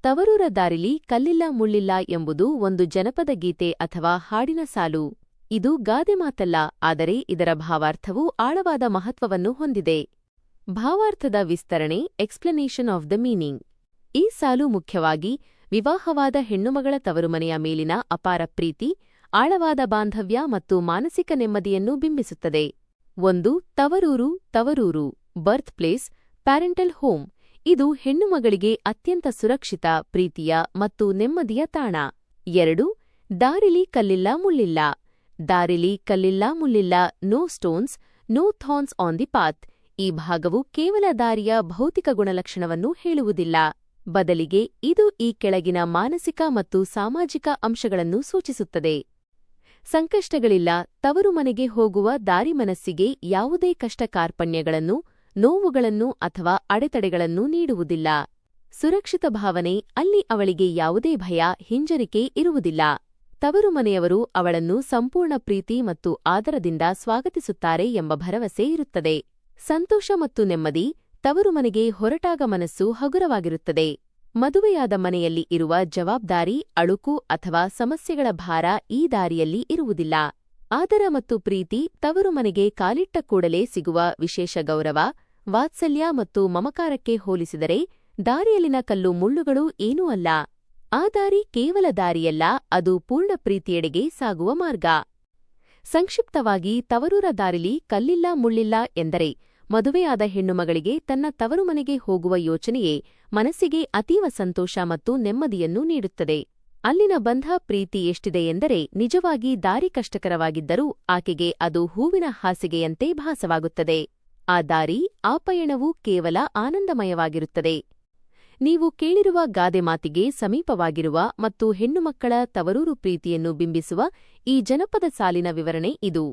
ತವರೂರ ದಾರಿಲಿ ಕಲ್ಲಿಲ್ಲ ಮುಳ್ಳಿಲ್ಲ ಎಂಬುದು ಒಂದು ಜನಪದ ಗೀತೆ ಅಥವಾ ಹಾಡಿನ ಸಾಲು. ಇದು ಗಾದೆ ಮಾತಲ್ಲ, ಆದರೆ ಇದರ ಭಾವಾರ್ಥವು ಆಳವಾದ ಮಹತ್ವವನ್ನು ಹೊಂದಿದೆ. ಭಾವಾರ್ಥದ ವಿಸ್ತರಣೆ ಎಕ್ಸ್ಪ್ಲನೇಷನ್ ಆಫ್ ದ ಮೀನಿಂಗ್. ಈ ಸಾಲು ಮುಖ್ಯವಾಗಿ ವಿವಾಹವಾದ ಹೆಣ್ಣುಮಗಳ ತವರುಮನೆಯ ಮೇಲಿನ ಅಪಾರ ಪ್ರೀತಿ, ಆಳವಾದ ಬಾಂಧವ್ಯ ಮತ್ತು ಮಾನಸಿಕ ನೆಮ್ಮದಿಯನ್ನು ಬಿಂಬಿಸುತ್ತದೆ. 1. ತವರೂರು ಬರ್ತ್ ಪ್ಲೇಸ್, ಪ್ಯಾರೆಂಟಲ್ ಹೋಮ್. ಇದು ಹೆಣ್ಣುಮಗಳಿಗೆ ಅತ್ಯಂತ ಸುರಕ್ಷಿತ, ಪ್ರೀತಿಯ ಮತ್ತು ನೆಮ್ಮದಿಯ ತಾಣ. 2. ದಾರಿಲಿ ಕಲ್ಲಿಲ್ಲ ಮುಳ್ಳಿಲ್ಲ. ದಾರಿಲಿ ಕಲ್ಲಿಲ್ಲ ಮುಳ್ಳಿಲ್ಲ, no stones, no thorns on the path. ಈ ಭಾಗವು ಕೇವಲ ದಾರಿಯ ಭೌತಿಕ ಗುಣಲಕ್ಷಣವನ್ನು ಹೇಳುವುದಿಲ್ಲ, ಬದಲಿಗೆ ಇದು ಈ ಕೆಳಗಿನ ಮಾನಸಿಕ ಮತ್ತು ಸಾಮಾಜಿಕ ಅಂಶಗಳನ್ನು ಸೂಚಿಸುತ್ತದೆ. ಸಂಕಷ್ಟಗಳಿಲ್ಲ. ತವರು ಮನೆಗೆ ಹೋಗುವ ದಾರಿ ಮನಸ್ಸಿಗೆ ಯಾವುದೇ ಕಷ್ಟ, ಕಾರ್ಪಣ್ಯಗಳನ್ನು, ನೋವುಗಳನ್ನು ಅಥವಾ ಅಡೆತಡೆಗಳನ್ನು ನೀಡುವುದಿಲ್ಲ. ಸುರಕ್ಷಿತ ಭಾವನೆ. ಅಲ್ಲಿ ಅವಳಿಗೆ ಯಾವುದೇ ಭಯ, ಹಿಂಜರಿಕೆ ಇರುವುದಿಲ್ಲ. ತವರು ಮನೆಯವರು ಅವಳನ್ನು ಸಂಪೂರ್ಣ ಪ್ರೀತಿ ಮತ್ತು ಆದರದಿಂದ ಸ್ವಾಗತಿಸುತ್ತಾರೆ ಎಂಬ ಭರವಸೆ ಇರುತ್ತದೆ. ಸಂತೋಷ ಮತ್ತು ನೆಮ್ಮದಿ. ತವರು ಮನೆಗೆ ಹೊರಟಾಗ ಮನಸ್ಸು ಹಗುರವಾಗಿರುತ್ತದೆ. ಮದುವೆಯಾದ ಮನೆಯಲ್ಲಿ ಇರುವ ಜವಾಬ್ದಾರಿ, ಅಳುಕು ಅಥವಾ ಸಮಸ್ಯೆಗಳ ಭಾರ ಈ ದಾರಿಯಲ್ಲಿ ಇರುವುದಿಲ್ಲ. ಆದರ ಮತ್ತು ಪ್ರೀತಿ. ತವರು ಮನೆಗೆ ಕಾಲಿಟ್ಟ ಕೂಡಲೇ ಸಿಗುವ ವಿಶೇಷ ಗೌರವ, ವಾತ್ಸಲ್ಯ ಮತ್ತು ಮಮಕಾರಕ್ಕೆ ಹೋಲಿಸಿದರೆ ದಾರಿಯಲ್ಲಿನ ಕಲ್ಲು ಮುಳ್ಳುಗಳು ಏನೂ ಅಲ್ಲ. ಆ ದಾರಿ ಕೇವಲ ದಾರಿಯಲ್ಲ, ಅದು ಪೂರ್ಣ ಪ್ರೀತಿಯೆಡೆಗೆ ಸಾಗುವ ಮಾರ್ಗ. ಸಂಕ್ಷಿಪ್ತವಾಗಿ, ತವರೂರ ದಾರಿಲಿ ಕಲ್ಲಿಲ್ಲ ಮುಳ್ಳಿಲ್ಲ ಎಂದರೆ ಮದುವೆಯಾದ ಹೆಣ್ಣುಮಗಳಿಗೆ ತನ್ನ ತವರು ಮನೆಗೆ ಹೋಗುವ ಯೋಚನೆಯೇ ಮನಸ್ಸಿಗೆ ಅತೀವ ಸಂತೋಷ ಮತ್ತು ನೆಮ್ಮದಿಯನ್ನು ನೀಡುತ್ತದೆ. ಅಲ್ಲಿನ ಬಂಧ, ಪ್ರೀತಿ ಎಷ್ಟಿದೆ ಎಂದರೆ ನಿಜವಾಗಿ ದಾರಿ ಕಷ್ಟಕರವಾಗಿದ್ದರೂ ಆಕೆಗೆ ಅದು ಹೂವಿನ ಹಾಸಿಗೆಯಂತೆ ಭಾಸವಾಗುತ್ತದೆ. ಆ ದಾರಿ, ಆ ಪಯಣವು ಕೇವಲ ಆನಂದಮಯವಾಗಿರುತ್ತದೆ. ನೀವು ಕೇಳಿರುವ ಗಾದೆ ಮಾತಿಗೆ ಸಮೀಪವಾಗಿರುವ ಮತ್ತು ಹೆಣ್ಣುಮಕ್ಕಳ ತವರೂರು ಪ್ರೀತಿಯನ್ನು ಬಿಂಬಿಸುವ ಈ ಜನಪದ ಸಾಲಿನ ವಿವರಣೆ ಇದು.